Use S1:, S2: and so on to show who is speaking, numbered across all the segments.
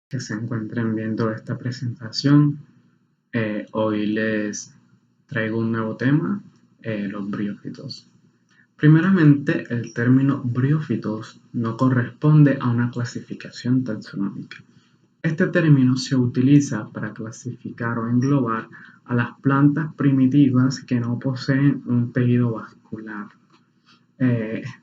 S1: Que se encuentren viendo esta presentación. Hoy les traigo un nuevo tema, los briófitos. Primeramente, el término briófitos no corresponde a una clasificación taxonómica. Este término se utiliza para clasificar o englobar a las plantas primitivas que no poseen un tejido vascular.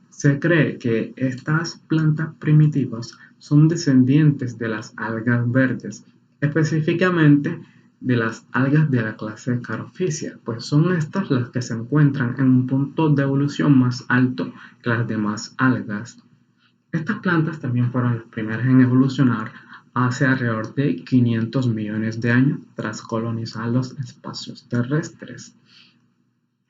S1: Se cree que estas plantas primitivas son descendientes de las algas verdes, específicamente de las algas de la clase Carophysia, pues son estas las que se encuentran en un punto de evolución más alto que las demás algas. Estas plantas también fueron las primeras en evolucionar hace alrededor de 500 millones de años tras colonizar los espacios terrestres.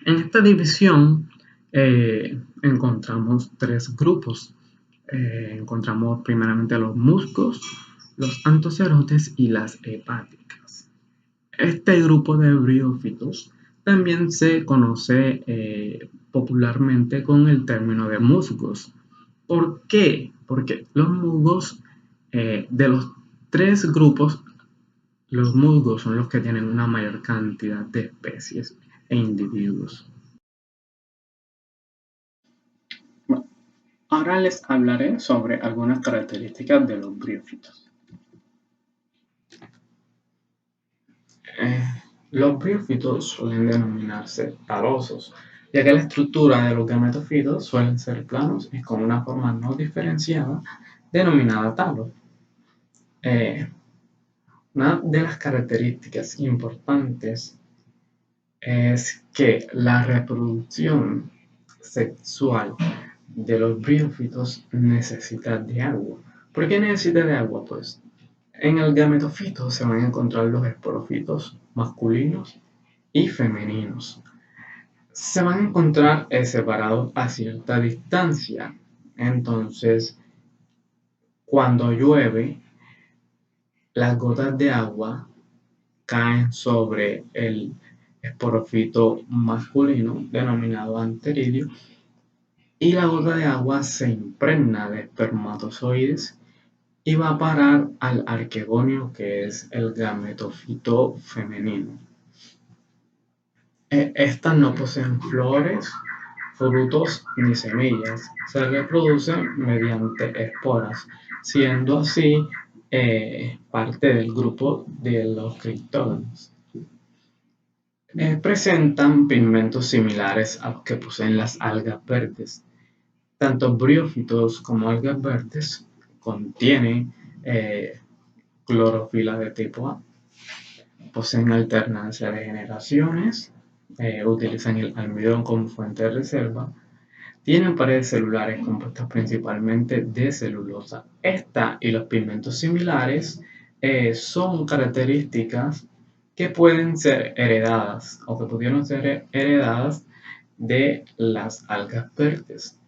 S1: En esta división encontramos tres grupos. Encontramos primeramente los musgos, los antocerotes y las hepáticas. Este grupo de briófitos también se conoce popularmente con el término de musgos. ¿Por qué? Porque los musgos, de los tres grupos, los musgos son los que tienen una mayor cantidad de especies e individuos. Bueno, ahora les hablaré sobre algunas características de los briófitos. Los briófitos suelen denominarse talosos, ya que la estructura de los gametofitos suelen ser planos y con una forma no diferenciada denominada talo. Una de las características importantes es que la reproducción sexual de los briófitos necesita de agua. ¿Por qué necesita de agua? Pues en el gametofito se van a encontrar los esporofitos masculinos y femeninos. Se van a encontrar separados a cierta distancia. Entonces, cuando llueve, las gotas de agua caen sobre el esporofito masculino, denominado anteridio, y la gota de agua se impregna de espermatozoides y va a parar al arquegonio, que es el gametofito femenino. Estas no poseen flores, frutos ni semillas, se reproducen mediante esporas, siendo así parte del grupo de los criptóganos. Presentan pigmentos similares a los que poseen las algas verdes. Tanto briófitos como algas verdes contienen clorofila de tipo A, poseen alternancia de generaciones, utilizan el almidón como fuente de reserva, tienen paredes celulares compuestas principalmente de celulosa. Esta y los pigmentos similares son características que pueden ser heredadas o que pudieron ser heredadas de las algas verdes.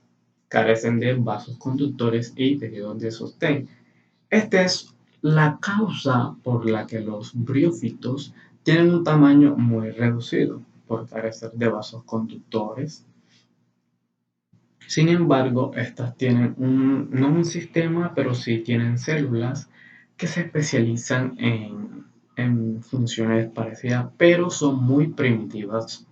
S1: Carecen de vasos conductores y tejidos de sostén. Esta es la causa por la que los briófitos tienen un tamaño muy reducido, por carecer de vasos conductores. Sin embargo, estas tienen no un sistema, pero sí tienen células que se especializan en funciones parecidas, pero son muy primitivas.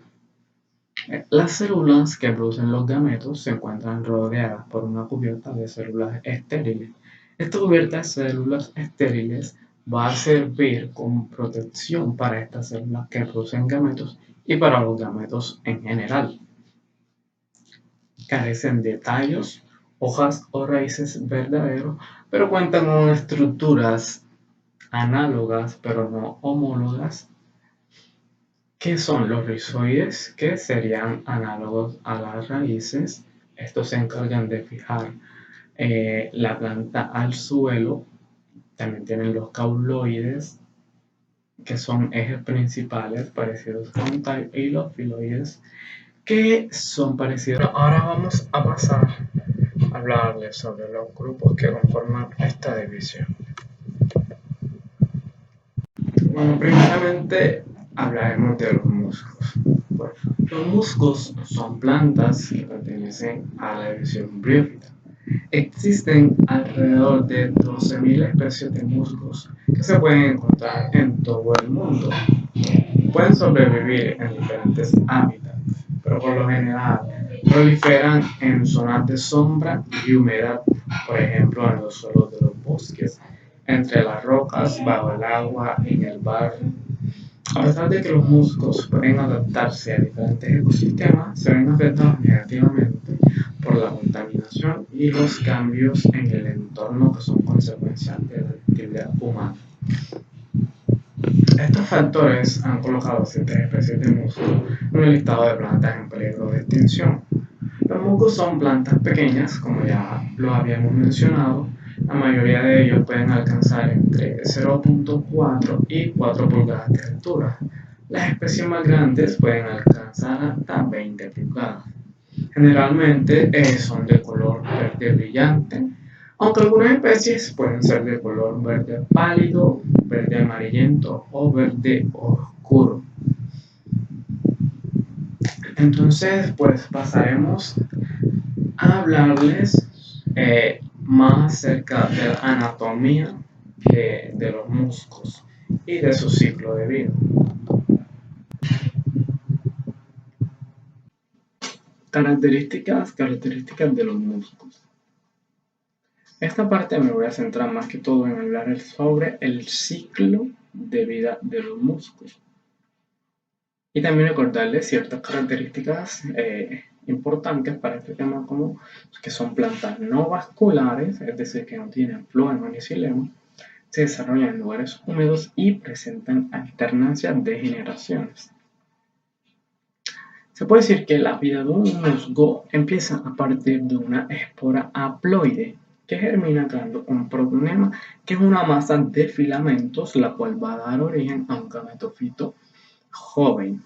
S1: Las células que producen los gametos se encuentran rodeadas por una cubierta de células estériles. Esta cubierta de células estériles va a servir como protección para estas células que producen gametos y para los gametos en general. Carecen de tallos, hojas o raíces verdaderos, pero cuentan con estructuras análogas pero no homólogas, que son los rizoides, que serían análogos a las raíces. Estos se encargan de fijar la planta al suelo. También tienen los cauloides, que son ejes principales parecidos con tallo, y los filoides, que son parecidos. Bueno, ahora vamos a pasar a hablarles sobre los grupos que conforman esta división. Bueno, primeramente hablaremos de los musgos. Bueno, los musgos son plantas que pertenecen a la división briófita. Existen alrededor de 12.000 especies de musgos que se pueden encontrar en todo el mundo. Pueden sobrevivir en diferentes hábitats, pero por lo general proliferan en zonas de sombra y humedad, por ejemplo en los suelos de los bosques, entre las rocas, bajo el agua, en el barro. A pesar de que los musgos pueden adaptarse a diferentes ecosistemas, se ven afectados negativamente por la contaminación y los cambios en el entorno que son consecuencia de la actividad humana. Estos factores han colocado ciertas especies de musgo en el listado de plantas en peligro de extinción. Los musgos son plantas pequeñas, como ya lo habíamos mencionado. La mayoría de ellos pueden alcanzar entre 0.4 y 4 pulgadas de altura. Las especies más grandes pueden alcanzar hasta 20 pulgadas. Generalmente son de color verde brillante, aunque algunas especies pueden ser de color verde pálido, verde amarillento o verde oscuro. Entonces, pues pasaremos a hablarles más acerca de la anatomía de los musgos y de su ciclo de vida. Características de los musgos. Esta parte me voy a centrar más que todo en hablar sobre el ciclo de vida de los musgos. Y también recordarles ciertas características importantes para este tema, como que son plantas no vasculares, es decir, que no tienen floema ni xilema, se desarrollan en lugares húmedos y presentan alternancia de generaciones. Se puede decir que la vida de un musgo empieza a partir de una espora haploide que germina creando un protonema, que es una masa de filamentos, la cual va a dar origen a un gametofito joven.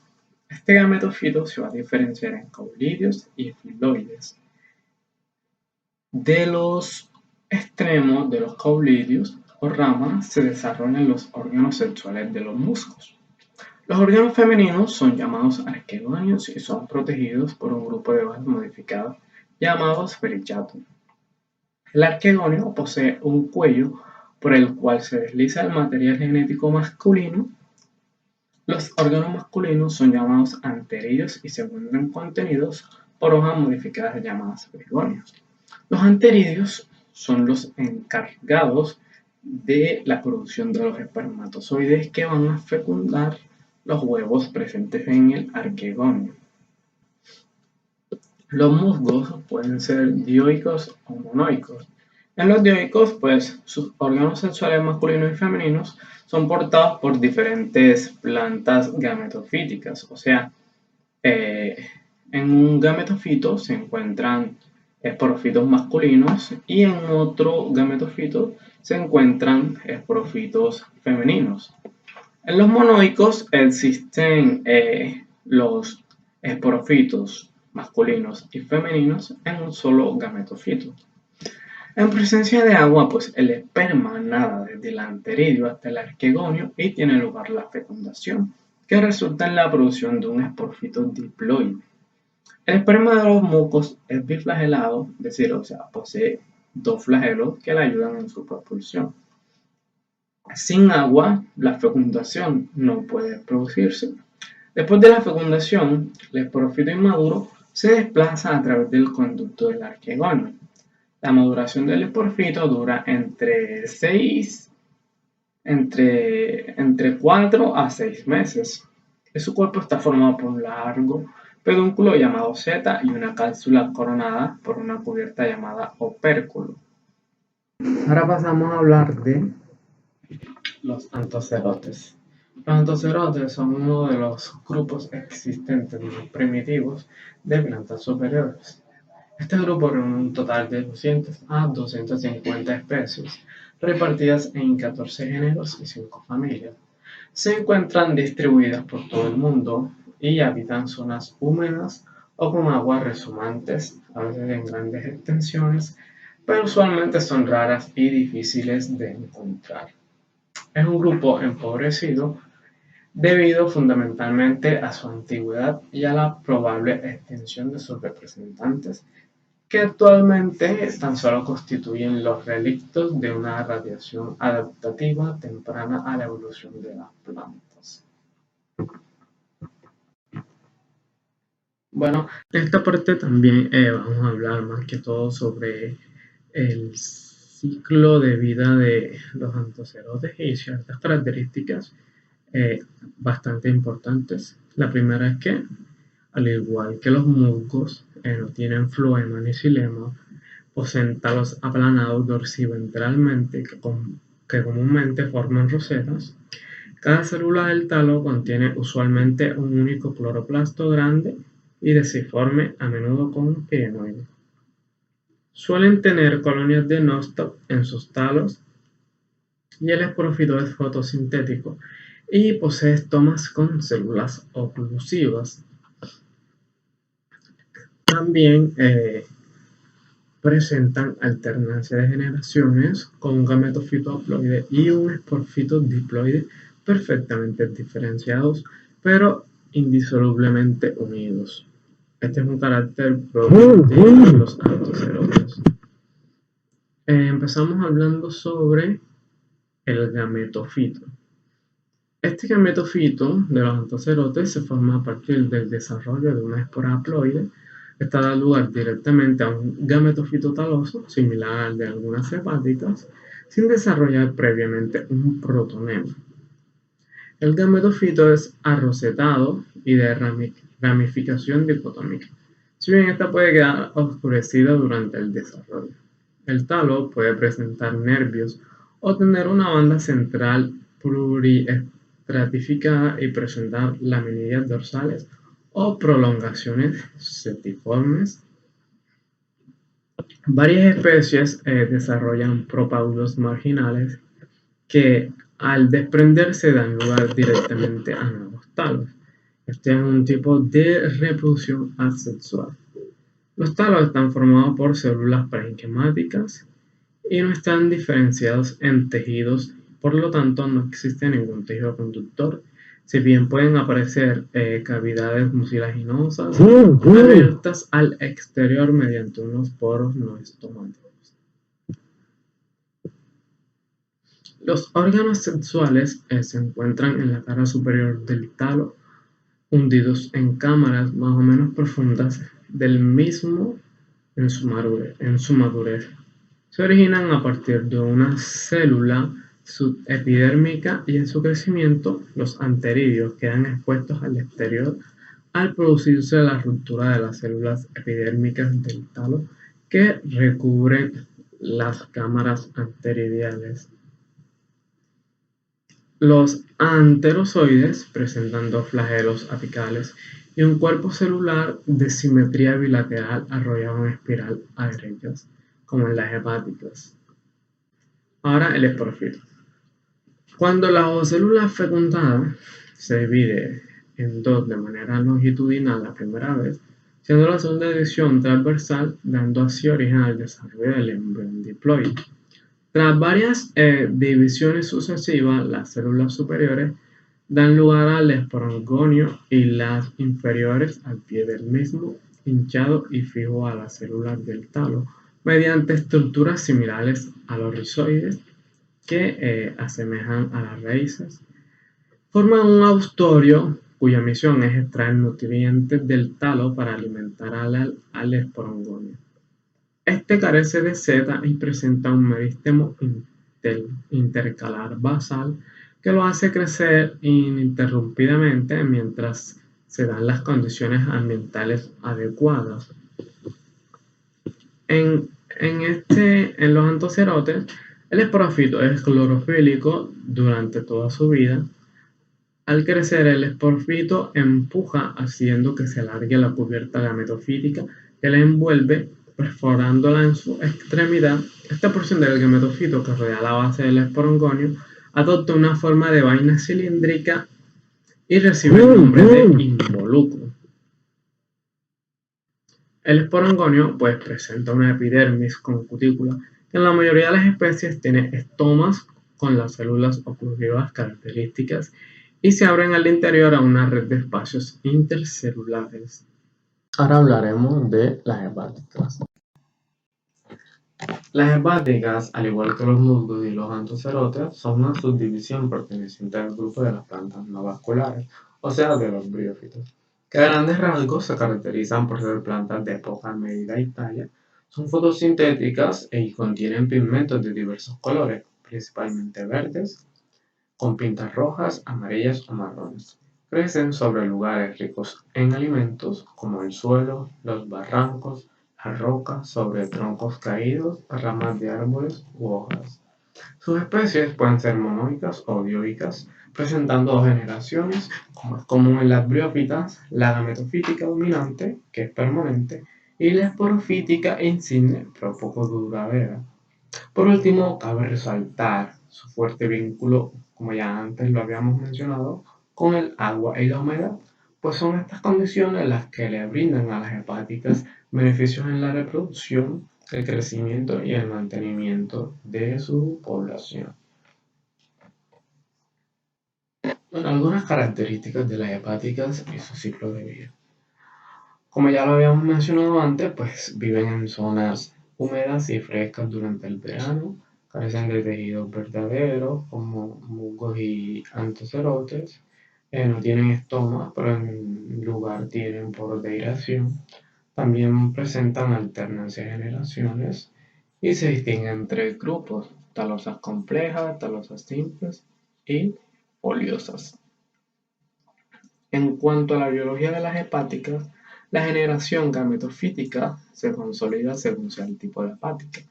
S1: Este gametofito se va a diferenciar en caulidios y filoides. De los extremos de los caulidios o ramas se desarrollan los órganos sexuales de los musgos. Los órganos femeninos son llamados arquegonios y son protegidos por un grupo de hojas modificadas llamados perichatum. El arquegonio posee un cuello por el cual se desliza el material genético masculino. Los órganos masculinos son llamados anteridios y se encuentran contenidos por hojas modificadas llamadas perigonios. Los anteridios son los encargados de la producción de los espermatozoides que van a fecundar los huevos presentes en el arquegonio. Los musgos pueden ser dioicos o monoicos. En los dioicos, pues sus órganos sexuales masculinos y femeninos son portados por diferentes plantas gametofíticas. O sea, en un gametofito se encuentran esporofitos masculinos y en otro gametofito se encuentran esporofitos femeninos. En los monoicos existen los esporofitos masculinos y femeninos en un solo gametofito. En presencia de agua, pues el esperma nada desde el anteridio hasta el arquegonio y tiene lugar la fecundación, que resulta en la producción de un esporofito diploide. El esperma de los musgos es biflagelado, es decir, posee dos flagelos que le ayudan en su propulsión. Sin agua, la fecundación no puede producirse. Después de la fecundación, el esporofito inmaduro se desplaza a través del conducto del arquegonio. La maduración del esporofito dura entre 4 a 6 meses. Su cuerpo está formado por un largo pedúnculo llamado seta y una cápsula coronada por una cubierta llamada opérculo. Ahora pasamos a hablar de los antocerotes. Los antocerotes son uno de los grupos existentes más primitivos de plantas superiores. Este grupo reúne un total de 200 a 250 especies, repartidas en 14 géneros y 5 familias. Se encuentran distribuidas por todo el mundo y habitan zonas húmedas o con aguas resumantes, a veces en grandes extensiones, pero usualmente son raras y difíciles de encontrar. Es un grupo empobrecido debido fundamentalmente a su antigüedad y a la probable extinción de sus representantes que actualmente tan solo constituyen los relictos de una radiación adaptativa temprana a la evolución de las plantas. Bueno, en esta parte también vamos a hablar más que todo sobre el ciclo de vida de los antocerotes y ciertas características bastante importantes. La primera es que, al igual que los musgos, no tienen floema ni xilema, poseen talos aplanados dorsiventralmente que comúnmente forman rosetas. Cada célula del talo contiene usualmente un único cloroplasto grande y deciforme, a menudo con un pirenoide. Suelen tener colonias de nostoc en sus talos y el esporófito es fotosintético y posee estomas con células oclusivas. También presentan alternancia de generaciones con un gametofito haploide y un esporófito diploide perfectamente diferenciados, pero indisolublemente unidos. Este es un carácter propio de los antocerotes. Empezamos hablando sobre el gametofito. Este gametofito de los antocerotes se forma a partir del desarrollo de una espora haploide. Esta da lugar directamente a un gametofito taloso, similar al de algunas hepáticas, sin desarrollar previamente un protonema. El gametofito es arrosetado y de ramificación dicotómica, si bien esta puede quedar oscurecida durante el desarrollo. El talo puede presentar nervios o tener una banda central pluriestratificada y presentar laminillas dorsales o prolongaciones setiformes. Varias especies desarrollan propágulos marginales que al desprenderse dan lugar directamente a nuevos talos. Este es un tipo de reproducción asexual. Los talos están formados por células parenquimáticas y no están diferenciados en tejidos, por lo tanto no existe ningún tejido conductor, si bien pueden aparecer cavidades mucilaginosas abiertas al exterior mediante unos poros no estomáticos. Los órganos sexuales se encuentran en la cara superior del talo, hundidos en cámaras más o menos profundas del mismo en su madurez. Se originan a partir de una célula subepidérmica y en su crecimiento los anteridios quedan expuestos al exterior al producirse la ruptura de las células epidérmicas del talo que recubren las cámaras anteridiales. Los anterozoides presentan dos flagelos apicales y un cuerpo celular de simetría bilateral arrollado en espiral a derechas, como en las hepáticas. Ahora el esporófito. Cuando la ovocélula fecundada se divide en dos de manera longitudinal la primera vez, siendo la segunda división transversal, dando así origen al desarrollo del embrión diploide. Tras varias divisiones sucesivas, las células superiores dan lugar al esporangonio y las inferiores al pie del mismo, hinchado y fijo a las células del talo, mediante estructuras similares a los rizoides que asemejan a las raíces. Forman un austorio cuya misión es extraer nutrientes del talo para alimentar al esporangonio. Este carece de seta y presenta un meristemo intercalar basal que lo hace crecer ininterrumpidamente mientras se dan las condiciones ambientales adecuadas. En los antocerotes, el esporófito es clorofílico durante toda su vida. Al crecer, el esporófito empuja haciendo que se alargue la cubierta gametofítica que la envuelve, perforándola en su extremidad. Esta porción del gametofito que rodea la base del esporangonio adopta una forma de vaina cilíndrica y recibe el nombre de involucro. El esporangonio pues presenta una epidermis con cutícula que en la mayoría de las especies tiene estomas con las células oclusivas características y se abren al interior a una red de espacios intercelulares. Ahora hablaremos de las hepáticas. Las hepáticas, al igual que los musgos y los antocerotes, son una subdivisión perteneciente al grupo de las plantas no vasculares, o sea, de los briófitos, que a grandes rasgos se caracterizan por ser plantas de poca medida y talla, son fotosintéticas y contienen pigmentos de diversos colores, principalmente verdes, con pintas rojas, amarillas o marrones. Crecen sobre lugares ricos en alimentos como el suelo, los barrancos, las rocas, sobre troncos caídos, ramas de árboles u hojas. Sus especies pueden ser monoicas o dioicas, presentando dos generaciones, como es común en las briófitas, la gametofítica dominante, que es permanente, y la esporofítica insigne, pero poco duradera. Por último, cabe resaltar su fuerte vínculo, como ya antes lo habíamos mencionado, con el agua y la humedad, pues son estas condiciones las que le brindan a las hepáticas beneficios en la reproducción, el crecimiento y el mantenimiento de su población. Bueno, algunas características de las hepáticas y su ciclo de vida. Como ya lo habíamos mencionado antes, pues viven en zonas húmedas y frescas durante el verano, carecen de tejidos verdaderos como musgos y antocerotes, no tienen estomas, pero en lugar tienen poros de aireación. También presentan alternancia de generaciones y se distinguen en tres grupos: talosas complejas, talosas simples y foliosas. En cuanto a la biología de las hepáticas, la generación gametofítica se consolida según sea el tipo de hepática,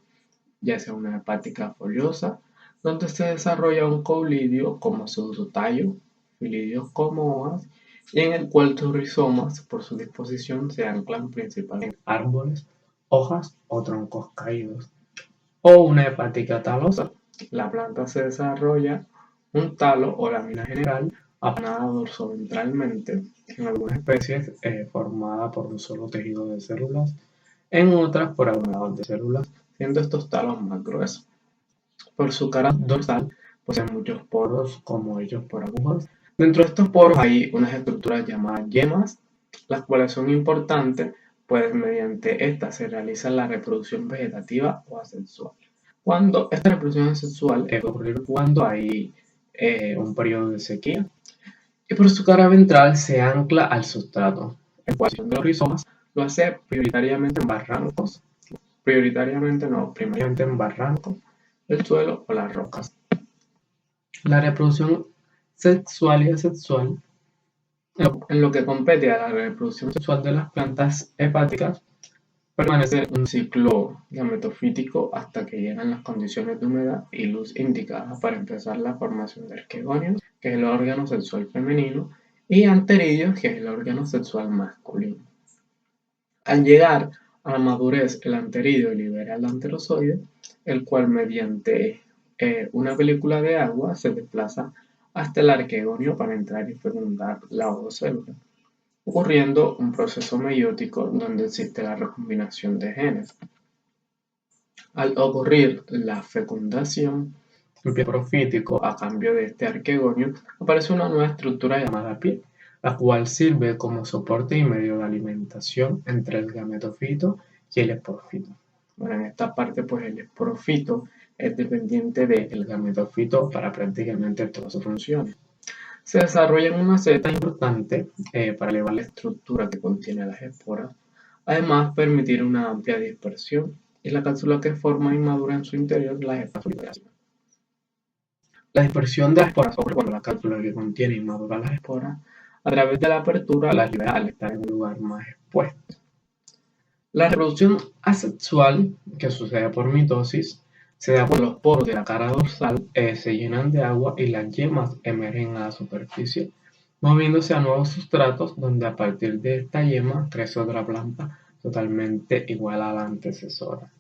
S1: ya sea una hepática foliosa, donde se desarrolla un caulidio como pseudotallo, filidios como hojas, y en el cual sus rizomas, por su disposición, se anclan principalmente en árboles, hojas o troncos caídos. O una hepática talosa. La planta se desarrolla un talo o lámina general aplanada dorsoventralmente, en algunas especies formada por un solo tejido de células, en otras por aglomerados de células, siendo estos talos más gruesos. Por su cara dorsal poseen muchos poros, como hechos por agujas. Dentro de estos poros hay unas estructuras llamadas yemas, las cuales son importantes, pues mediante estas se realiza la reproducción vegetativa o asexual. Cuando esta reproducción asexual puede ocurrir cuando hay un periodo de sequía, y por su cara ventral se ancla al sustrato. En cuestión de los rizomas, lo hace prioritariamente en barrancos, primariamente en barrancos, el suelo o las rocas. La reproducción sexual y asexual, en lo que compete a la reproducción sexual de las plantas hepáticas, permanece un ciclo gametofítico hasta que llegan las condiciones de humedad y luz indicadas para empezar la formación de arquegonios, que es el órgano sexual femenino, y anteridios, que es el órgano sexual masculino. Al llegar a la madurez, el anteridio libera el anterozoide, el cual mediante una película de agua se desplaza hasta el arquegonio para entrar y fecundar la ovocélula, ocurriendo un proceso meiótico donde existe la recombinación de genes. Al ocurrir la fecundación profítico, a cambio de este arquegonio, aparece una nueva estructura llamada piel, la cual sirve como soporte y medio de alimentación entre el gametofito y el esporofito. Bueno, en esta parte, pues el esporofito es dependiente del gametofito para prácticamente todas sus funciones. Se desarrolla en una seta importante para elevar la estructura que contiene las esporas, además permitir una amplia dispersión, y la cápsula que forma y madura en su interior las esporas. La dispersión de las esporas ocurre cuando la cápsula que contiene y madura las esporas, a través de la apertura, las libera al estar en un lugar más expuesto. La reproducción asexual, que sucede por mitosis, se da cuando los poros de la cara dorsal se llenan de agua y las yemas emergen a la superficie, moviéndose a nuevos sustratos donde a partir de esta yema crece otra planta totalmente igual a la antecesora.